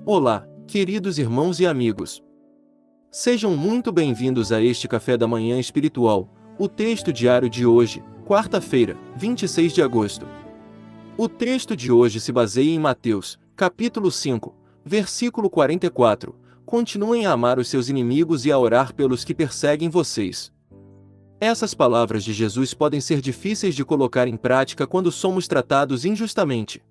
Olá, queridos irmãos e amigos. Sejam muito bem-vindos a este Café da Manhã Espiritual, o texto diário de hoje, quarta-feira, 26 de agosto. O texto de hoje se baseia em Mateus, capítulo 5, versículo 44. Continuem a amar os seus inimigos e a orar pelos que perseguem vocês. Essas palavras de Jesus podem ser difíceis de colocar em prática quando somos tratados injustamente.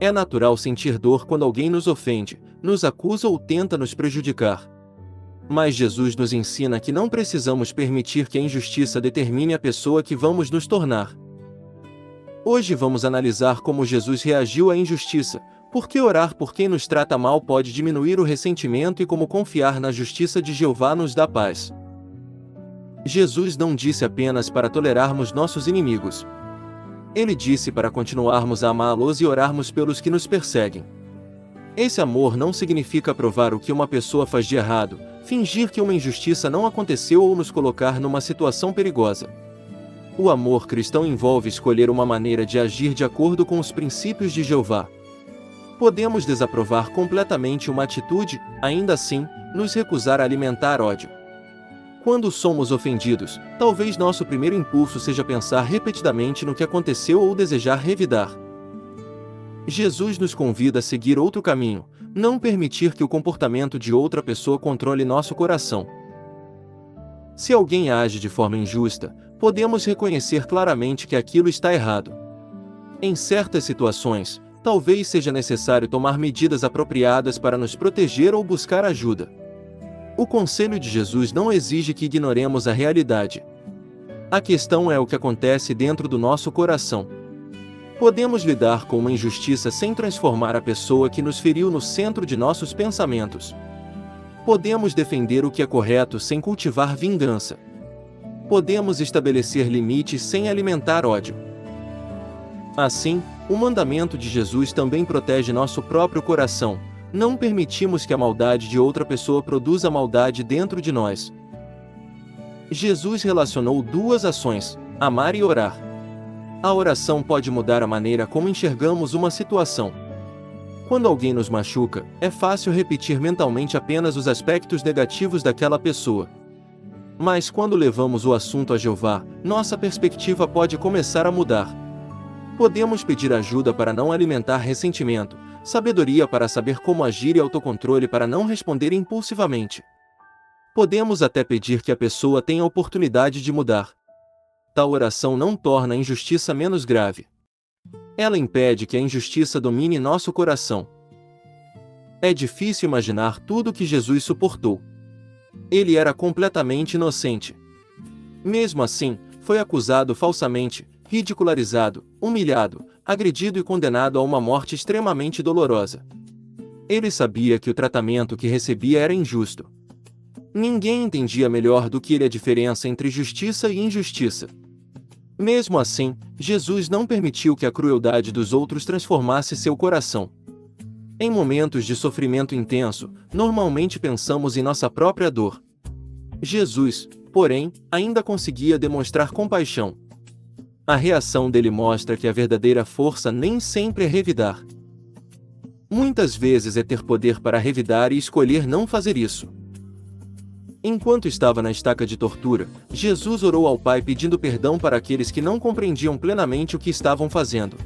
É natural sentir dor quando alguém nos ofende, nos acusa ou tenta nos prejudicar. Mas Jesus nos ensina que não precisamos permitir que a injustiça determine a pessoa que vamos nos tornar. Hoje vamos analisar como Jesus reagiu à injustiça, por que orar por quem nos trata mal pode diminuir o ressentimento e como confiar na justiça de Jeová nos dá paz. Jesus não disse apenas para tolerarmos nossos inimigos. Ele disse para continuarmos a amá-los e orarmos pelos que nos perseguem. Esse amor não significa provar o que uma pessoa faz de errado, fingir que uma injustiça não aconteceu ou nos colocar numa situação perigosa. O amor cristão envolve escolher uma maneira de agir de acordo com os princípios de Jeová. Podemos desaprovar completamente uma atitude, ainda assim, nos recusar a alimentar ódio. Quando somos ofendidos, talvez nosso primeiro impulso seja pensar repetidamente no que aconteceu ou desejar revidar. Jesus nos convida a seguir outro caminho, não permitir que o comportamento de outra pessoa controle nosso coração. Se alguém age de forma injusta, podemos reconhecer claramente que aquilo está errado. Em certas situações, talvez seja necessário tomar medidas apropriadas para nos proteger ou buscar ajuda. O conselho de Jesus não exige que ignoremos a realidade. A questão é o que acontece dentro do nosso coração. Podemos lidar com uma injustiça sem transformar a pessoa que nos feriu no centro de nossos pensamentos. Podemos defender o que é correto sem cultivar vingança. Podemos estabelecer limites sem alimentar ódio. Assim, o mandamento de Jesus também protege nosso próprio coração. Não permitimos que a maldade de outra pessoa produza maldade dentro de nós. Jesus relacionou duas ações, amar e orar. A oração pode mudar a maneira como enxergamos uma situação. Quando alguém nos machuca, é fácil repetir mentalmente apenas os aspectos negativos daquela pessoa. Mas quando levamos o assunto a Jeová, nossa perspectiva pode começar a mudar. Podemos pedir ajuda para não alimentar ressentimento, sabedoria para saber como agir e autocontrole para não responder impulsivamente. Podemos até pedir que a pessoa tenha a oportunidade de mudar. Tal oração não torna a injustiça menos grave. Ela impede que a injustiça domine nosso coração. É difícil imaginar tudo o que Jesus suportou. Ele era completamente inocente. Mesmo assim, foi acusado falsamente, ridicularizado, humilhado, agredido e condenado a uma morte extremamente dolorosa. Ele sabia que o tratamento que recebia era injusto. Ninguém entendia melhor do que ele a diferença entre justiça e injustiça. Mesmo assim, Jesus não permitiu que a crueldade dos outros transformasse seu coração. Em momentos de sofrimento intenso, normalmente pensamos em nossa própria dor. Jesus, porém, ainda conseguia demonstrar compaixão. A reação dele mostra que a verdadeira força nem sempre é revidar. Muitas vezes é ter poder para revidar e escolher não fazer isso. Enquanto estava na estaca de tortura, Jesus orou ao Pai pedindo perdão para aqueles que não compreendiam plenamente o que estavam fazendo.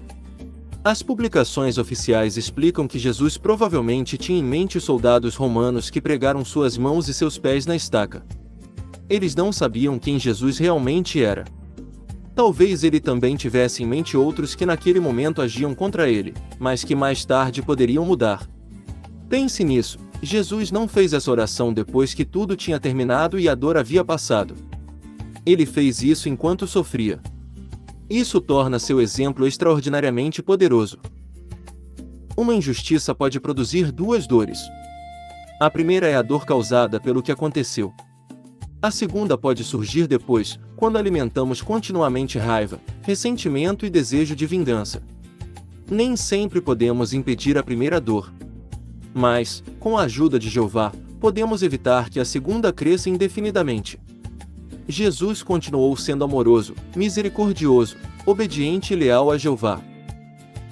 As publicações oficiais explicam que Jesus provavelmente tinha em mente os soldados romanos que pregaram suas mãos e seus pés na estaca. Eles não sabiam quem Jesus realmente era. Talvez ele também tivesse em mente outros que naquele momento agiam contra ele, mas que mais tarde poderiam mudar. Pense nisso, Jesus não fez essa oração depois que tudo tinha terminado e a dor havia passado. Ele fez isso enquanto sofria. Isso torna seu exemplo extraordinariamente poderoso. Uma injustiça pode produzir duas dores. A primeira é a dor causada pelo que aconteceu. A segunda pode surgir depois, quando alimentamos continuamente raiva, ressentimento e desejo de vingança. Nem sempre podemos impedir a primeira dor. Mas, com a ajuda de Jeová, podemos evitar que a segunda cresça indefinidamente. Jesus continuou sendo amoroso, misericordioso, obediente e leal a Jeová.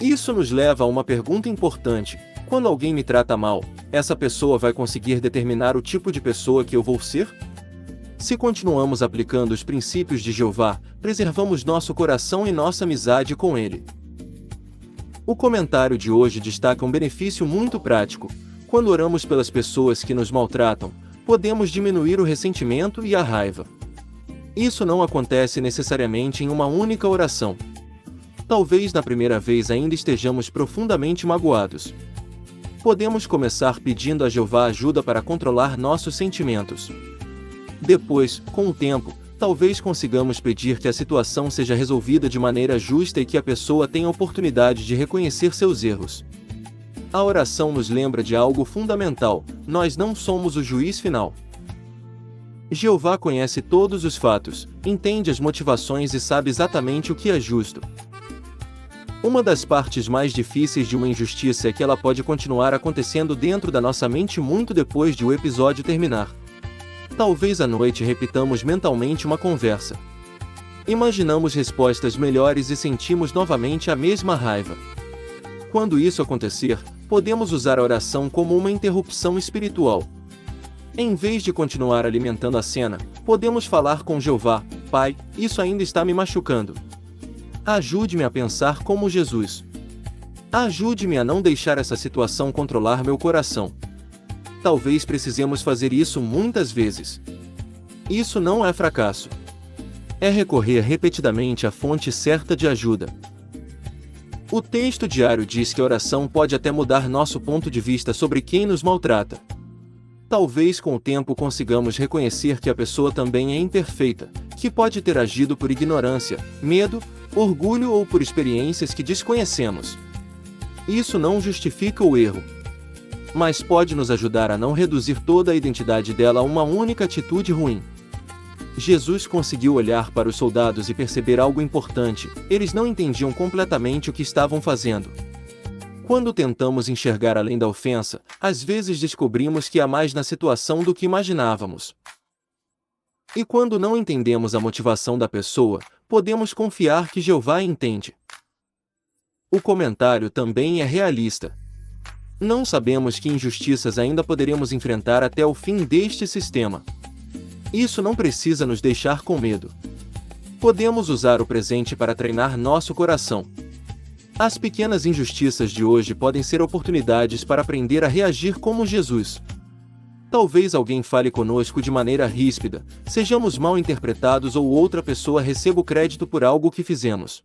Isso nos leva a uma pergunta importante: Quando alguém me trata mal, essa pessoa vai conseguir determinar o tipo de pessoa que eu vou ser? Se continuamos aplicando os princípios de Jeová, preservamos nosso coração e nossa amizade com Ele. O comentário de hoje destaca um benefício muito prático. Quando oramos pelas pessoas que nos maltratam, podemos diminuir o ressentimento e a raiva. Isso não acontece necessariamente em uma única oração. Talvez na primeira vez ainda estejamos profundamente magoados. Podemos começar pedindo a Jeová ajuda para controlar nossos sentimentos. Depois, com o tempo, talvez consigamos pedir que a situação seja resolvida de maneira justa e que a pessoa tenha oportunidade de reconhecer seus erros. A oração nos lembra de algo fundamental: nós não somos o juiz final. Jeová conhece todos os fatos, entende as motivações e sabe exatamente o que é justo. Uma das partes mais difíceis de uma injustiça é que ela pode continuar acontecendo dentro da nossa mente muito depois de o episódio terminar. Talvez à noite repitamos mentalmente uma conversa. Imaginamos respostas melhores e sentimos novamente a mesma raiva. Quando isso acontecer, podemos usar a oração como uma interrupção espiritual. Em vez de continuar alimentando a cena, podemos falar com Jeová: Pai, isso ainda está me machucando. Ajude-me a pensar como Jesus. Ajude-me a não deixar essa situação controlar meu coração. Talvez precisemos fazer isso muitas vezes. Isso não é fracasso. É recorrer repetidamente à fonte certa de ajuda. O texto diário diz que a oração pode até mudar nosso ponto de vista sobre quem nos maltrata. Talvez com o tempo consigamos reconhecer que a pessoa também é imperfeita, que pode ter agido por ignorância, medo, orgulho ou por experiências que desconhecemos. Isso não justifica o erro, mas pode nos ajudar a não reduzir toda a identidade dela a uma única atitude ruim. Jesus conseguiu olhar para os soldados e perceber algo importante: eles não entendiam completamente o que estavam fazendo. Quando tentamos enxergar além da ofensa, às vezes descobrimos que há mais na situação do que imaginávamos. E quando não entendemos a motivação da pessoa, podemos confiar que Jeová entende. O comentário também é realista. Não sabemos que injustiças ainda poderemos enfrentar até o fim deste sistema. Isso não precisa nos deixar com medo. Podemos usar o presente para treinar nosso coração. As pequenas injustiças de hoje podem ser oportunidades para aprender a reagir como Jesus. Talvez alguém fale conosco de maneira ríspida, sejamos mal interpretados ou outra pessoa receba o crédito por algo que fizemos.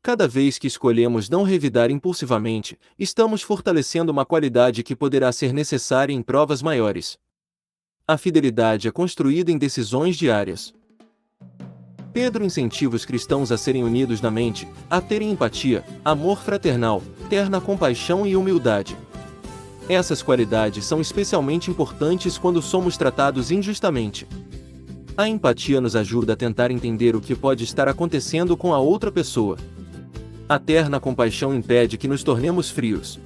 Cada vez que escolhemos não revidar impulsivamente, estamos fortalecendo uma qualidade que poderá ser necessária em provas maiores. A fidelidade é construída em decisões diárias. Pedro incentiva os cristãos a serem unidos na mente, a terem empatia, amor fraternal, terna compaixão e humildade. Essas qualidades são especialmente importantes quando somos tratados injustamente. A empatia nos ajuda a tentar entender o que pode estar acontecendo com a outra pessoa. A terna compaixão impede que nos tornemos frios.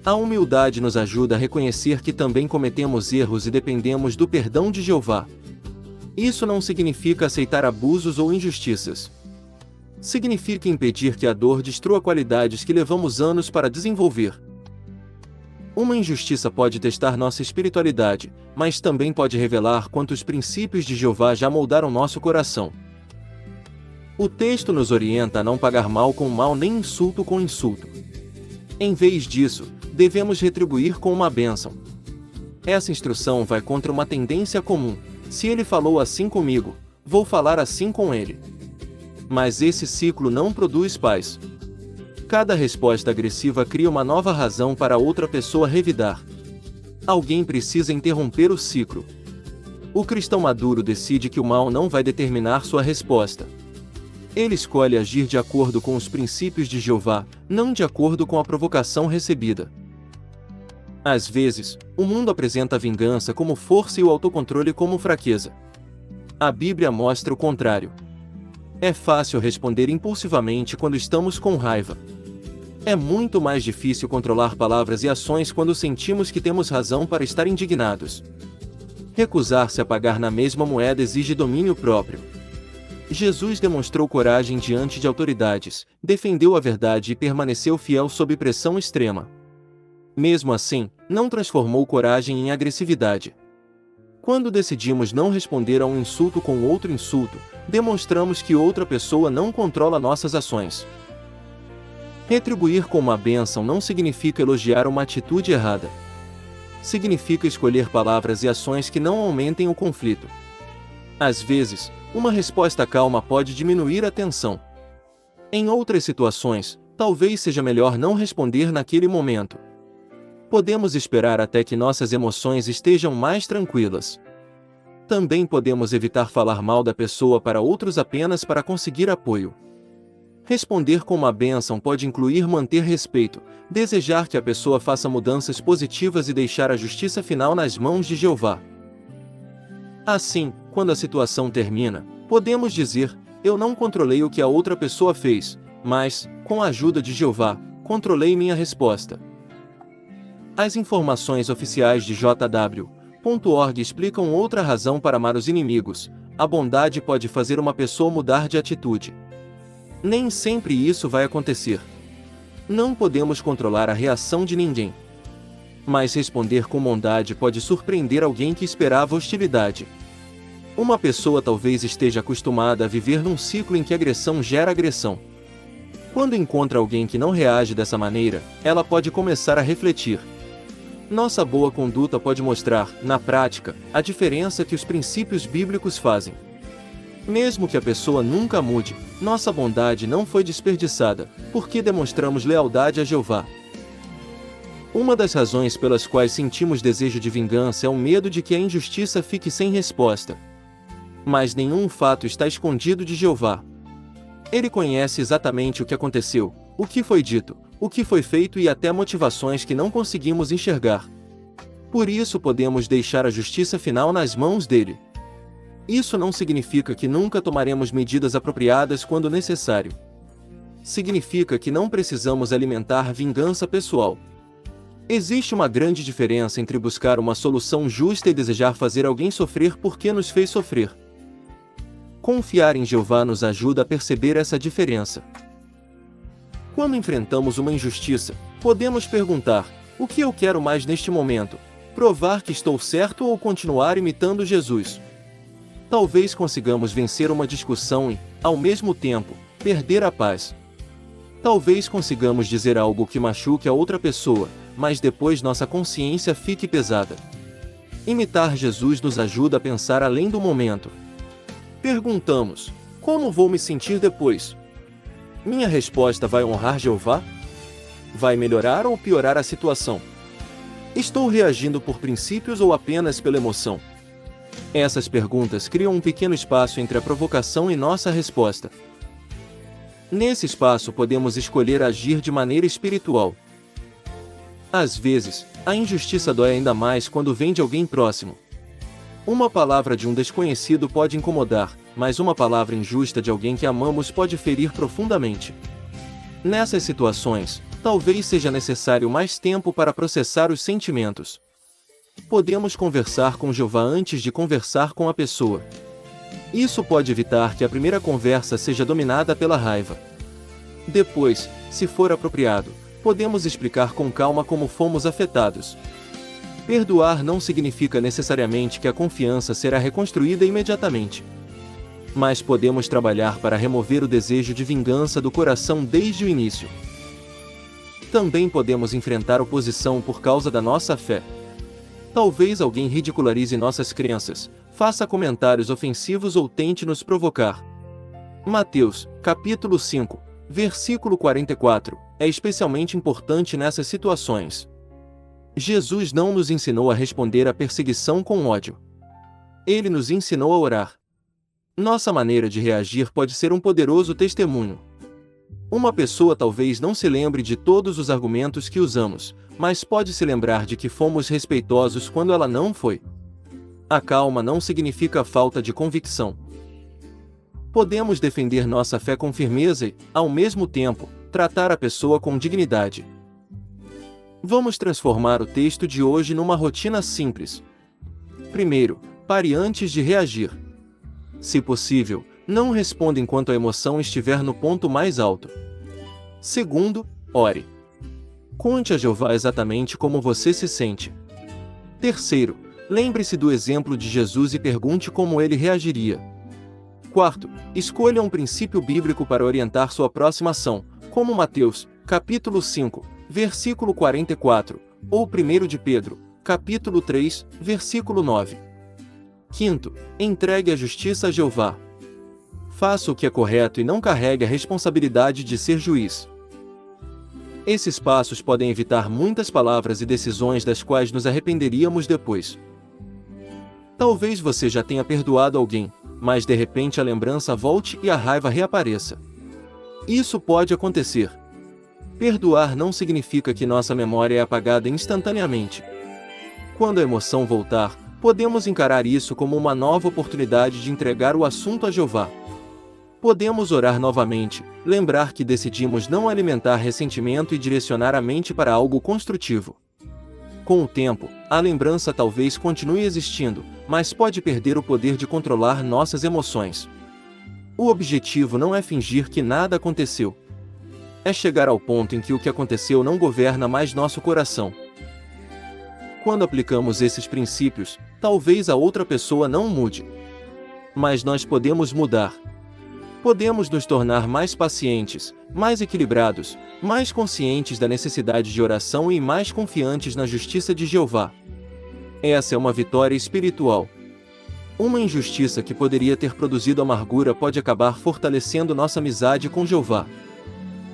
A humildade nos ajuda a reconhecer que também cometemos erros e dependemos do perdão de Jeová. Isso não significa aceitar abusos ou injustiças. Significa impedir que a dor destrua qualidades que levamos anos para desenvolver. Uma injustiça pode testar nossa espiritualidade, mas também pode revelar quanto os princípios de Jeová já moldaram nosso coração. O texto nos orienta a não pagar mal com mal nem insulto com insulto. Em vez disso, devemos retribuir com uma bênção. Essa instrução vai contra uma tendência comum: se ele falou assim comigo, vou falar assim com ele. Mas esse ciclo não produz paz. Cada resposta agressiva cria uma nova razão para outra pessoa revidar. Alguém precisa interromper o ciclo. O cristão maduro decide que o mal não vai determinar sua resposta. Ele escolhe agir de acordo com os princípios de Jeová, não de acordo com a provocação recebida. Às vezes, o mundo apresenta a vingança como força e o autocontrole como fraqueza. A Bíblia mostra o contrário. É fácil responder impulsivamente quando estamos com raiva. É muito mais difícil controlar palavras e ações quando sentimos que temos razão para estar indignados. Recusar-se a pagar na mesma moeda exige domínio próprio. Jesus demonstrou coragem diante de autoridades, defendeu a verdade e permaneceu fiel sob pressão extrema. Mesmo assim, não transformou coragem em agressividade. Quando decidimos não responder a um insulto com outro insulto, demonstramos que outra pessoa não controla nossas ações. Retribuir com uma bênção não significa elogiar uma atitude errada. Significa escolher palavras e ações que não aumentem o conflito. Às vezes, uma resposta calma pode diminuir a tensão. Em outras situações, talvez seja melhor não responder naquele momento. Podemos esperar até que nossas emoções estejam mais tranquilas. Também podemos evitar falar mal da pessoa para outros apenas para conseguir apoio. Responder com uma bênção pode incluir manter respeito, desejar que a pessoa faça mudanças positivas e deixar a justiça final nas mãos de Jeová. Assim, quando a situação termina, podemos dizer: eu não controlei o que a outra pessoa fez, mas, com a ajuda de Jeová, controlei minha resposta. As informações oficiais de jw.org explicam outra razão para amar os inimigos: a bondade pode fazer uma pessoa mudar de atitude. Nem sempre isso vai acontecer. Não podemos controlar a reação de ninguém. Mas responder com bondade pode surpreender alguém que esperava hostilidade. Uma pessoa talvez esteja acostumada a viver num ciclo em que agressão gera agressão. Quando encontra alguém que não reage dessa maneira, ela pode começar a refletir. Nossa boa conduta pode mostrar, na prática, a diferença que os princípios bíblicos fazem. Mesmo que a pessoa nunca mude, nossa bondade não foi desperdiçada, porque demonstramos lealdade a Jeová. Uma das razões pelas quais sentimos desejo de vingança é o medo de que a injustiça fique sem resposta. Mas nenhum fato está escondido de Jeová. Ele conhece exatamente o que aconteceu, o que foi dito, o que foi feito e até motivações que não conseguimos enxergar. Por isso podemos deixar a justiça final nas mãos dele. Isso não significa que nunca tomaremos medidas apropriadas quando necessário. Significa que não precisamos alimentar vingança pessoal. Existe uma grande diferença entre buscar uma solução justa e desejar fazer alguém sofrer porque nos fez sofrer. Confiar em Jeová nos ajuda a perceber essa diferença. Quando enfrentamos uma injustiça, podemos perguntar: o que eu quero mais neste momento? Provar que estou certo ou continuar imitando Jesus? Talvez consigamos vencer uma discussão e, ao mesmo tempo, perder a paz. Talvez consigamos dizer algo que machuque a outra pessoa, mas depois nossa consciência fique pesada. Imitar Jesus nos ajuda a pensar além do momento. Perguntamos: como vou me sentir depois? Minha resposta vai honrar Jeová? Vai melhorar ou piorar a situação? Estou reagindo por princípios ou apenas pela emoção? Essas perguntas criam um pequeno espaço entre a provocação e nossa resposta. Nesse espaço podemos escolher agir de maneira espiritual. Às vezes, a injustiça dói ainda mais quando vem de alguém próximo. Uma palavra de um desconhecido pode incomodar, mas uma palavra injusta de alguém que amamos pode ferir profundamente. Nessas situações, talvez seja necessário mais tempo para processar os sentimentos. Podemos conversar com Jeová antes de conversar com a pessoa. Isso pode evitar que a primeira conversa seja dominada pela raiva. Depois, se for apropriado, podemos explicar com calma como fomos afetados. Perdoar não significa necessariamente que a confiança será reconstruída imediatamente. Mas podemos trabalhar para remover o desejo de vingança do coração desde o início. Também podemos enfrentar oposição por causa da nossa fé. Talvez alguém ridicularize nossas crenças, faça comentários ofensivos ou tente nos provocar. Mateus, capítulo 5, versículo 44, é especialmente importante nessas situações. Jesus não nos ensinou a responder à perseguição com ódio. Ele nos ensinou a orar. Nossa maneira de reagir pode ser um poderoso testemunho. Uma pessoa talvez não se lembre de todos os argumentos que usamos, mas pode se lembrar de que fomos respeitosos quando ela não foi. A calma não significa falta de convicção. Podemos defender nossa fé com firmeza e, ao mesmo tempo, tratar a pessoa com dignidade. Vamos transformar o texto de hoje numa rotina simples. Primeiro, pare antes de reagir. Se possível, não responda enquanto a emoção estiver no ponto mais alto. Segundo, ore. Conte a Jeová exatamente como você se sente. Terceiro, lembre-se do exemplo de Jesus e pergunte como ele reagiria. Quarto, escolha um princípio bíblico para orientar sua próxima ação, como Mateus, capítulo 5, versículo 44, ou 1 de Pedro, capítulo 3, versículo 9. Quinto, entregue a justiça a Jeová. Faça o que é correto e não carregue a responsabilidade de ser juiz. Esses passos podem evitar muitas palavras e decisões das quais nos arrependeríamos depois. Talvez você já tenha perdoado alguém, mas de repente a lembrança volte e a raiva reapareça. Isso pode acontecer. Perdoar não significa que nossa memória é apagada instantaneamente. Quando a emoção voltar, podemos encarar isso como uma nova oportunidade de entregar o assunto a Jeová. Podemos orar novamente, lembrar que decidimos não alimentar ressentimento e direcionar a mente para algo construtivo. Com o tempo, a lembrança talvez continue existindo, mas pode perder o poder de controlar nossas emoções. O objetivo não é fingir que nada aconteceu. É chegar ao ponto em que o que aconteceu não governa mais nosso coração. Quando aplicamos esses princípios, talvez a outra pessoa não mude. Mas nós podemos mudar. Podemos nos tornar mais pacientes, mais equilibrados, mais conscientes da necessidade de oração e mais confiantes na justiça de Jeová. Essa é uma vitória espiritual. Uma injustiça que poderia ter produzido amargura pode acabar fortalecendo nossa amizade com Jeová.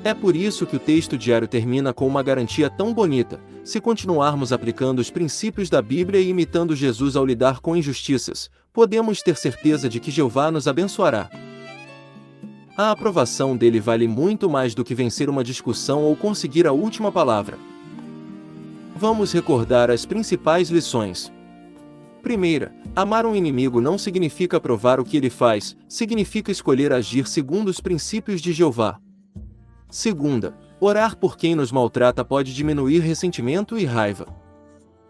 É por isso que o texto diário termina com uma garantia tão bonita: se continuarmos aplicando os princípios da Bíblia e imitando Jesus ao lidar com injustiças, podemos ter certeza de que Jeová nos abençoará. A aprovação dele vale muito mais do que vencer uma discussão ou conseguir a última palavra. Vamos recordar as principais lições. Primeira, amar um inimigo não significa aprovar o que ele faz, significa escolher agir segundo os princípios de Jeová. Segunda, orar por quem nos maltrata pode diminuir ressentimento e raiva.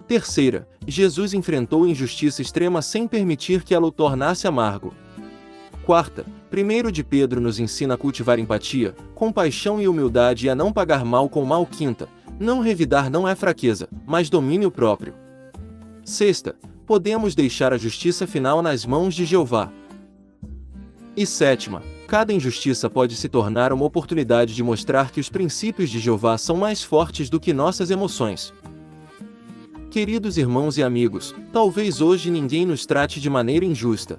Terceira, Jesus enfrentou injustiça extrema sem permitir que ela o tornasse amargo. Quarta, 1 de Pedro nos ensina a cultivar empatia, compaixão e humildade e a não pagar mal com mal. Quinta, não revidar não é fraqueza, mas domínio próprio. Sexta, podemos deixar a justiça final nas mãos de Jeová. E sétima, cada injustiça pode se tornar uma oportunidade de mostrar que os princípios de Jeová são mais fortes do que nossas emoções. Queridos irmãos e amigos, talvez hoje ninguém nos trate de maneira injusta.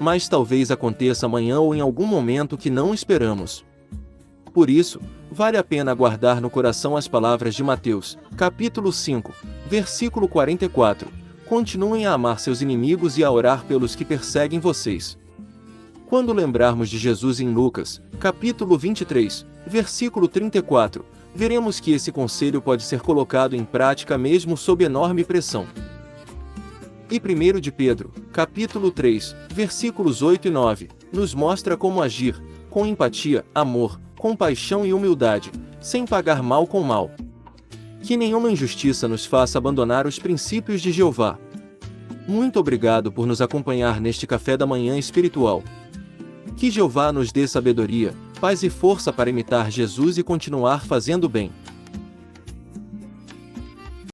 Mas talvez aconteça amanhã ou em algum momento que não esperamos. Por isso, vale a pena guardar no coração as palavras de Mateus, capítulo 5, versículo 44. Continuem a amar seus inimigos e a orar pelos que perseguem vocês. Quando lembrarmos de Jesus em Lucas, capítulo 23, versículo 34, veremos que esse conselho pode ser colocado em prática mesmo sob enorme pressão. E 1 de Pedro, capítulo 3, versículos 8 e 9, nos mostra como agir, com empatia, amor, compaixão e humildade, sem pagar mal com mal. Que nenhuma injustiça nos faça abandonar os princípios de Jeová. Muito obrigado por nos acompanhar neste café da manhã espiritual. Que Jeová nos dê sabedoria, paz e força para imitar Jesus e continuar fazendo bem.